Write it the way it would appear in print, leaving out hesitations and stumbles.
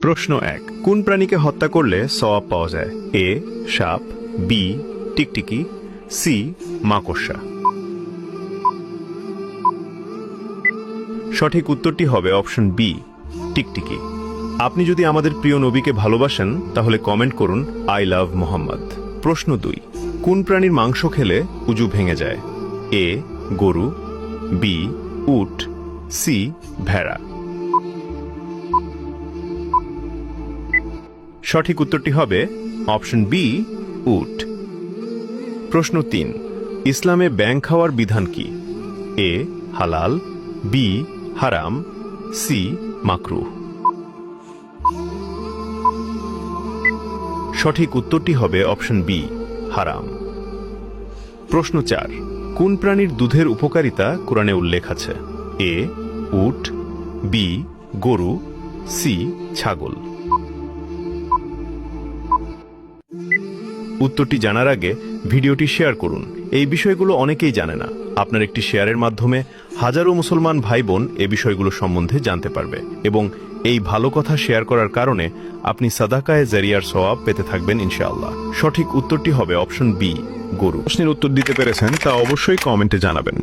প্রশ্ন 1, কোন প্রাণীকে হত্যা করলে সওয়াব পাওয়া যায়? এ সাপ, বি টিকটিকি, সি মাকড়সা। সঠিক উত্তরটি হবে অপশন বি টিকটিকি। আপনি যদি আমাদের প্রিয় নবীকে ভালোবাসেন তাহলে কমেন্ট করুন আই লাভ মোহাম্মদ। প্রশ্ন 2, কোন প্রাণীর মাংস খেলে উজু ভেঙে যায়? এ গরু, বি উট, সি ভেড়া। সঠিক উত্তরটি হবে অপশন বি উট। প্রশ্ন 3, ইসলামে ব্যাঙ খাওয়ার বিধান কি? এ হালাল, বি হারাম, সি মাকরুহ। সঠিক উত্তরটি হবে অপশন বি হারাম। প্রশ্ন 4, কোন প্রাণীর দুধের উপকারিতা কোরআনে উল্লেখ আছে? এ উট, বি গরু, সি ছাগল। উত্তরটি জানার আগে ভিডিওটি শেয়ার করুন। এই বিষয়গুলো অনেকেই জানে না। আপনার একটি শেয়ারের মাধ্যমে হাজারো মুসলমান ভাই বোন এই বিষয়গুলো সম্বন্ধে জানতে পারবে এবং এই ভালো কথা শেয়ার করার কারণে আপনি সাদাকায়ে জারিয়ার সওয়াব পেতে থাকবেন ইনশাআল্লাহ। সঠিক উত্তরটি হবে অপশন বি গরু। প্রশ্নের উত্তর দিতে পেরেছেন তা অবশ্যই কমেন্টে জানাবেন।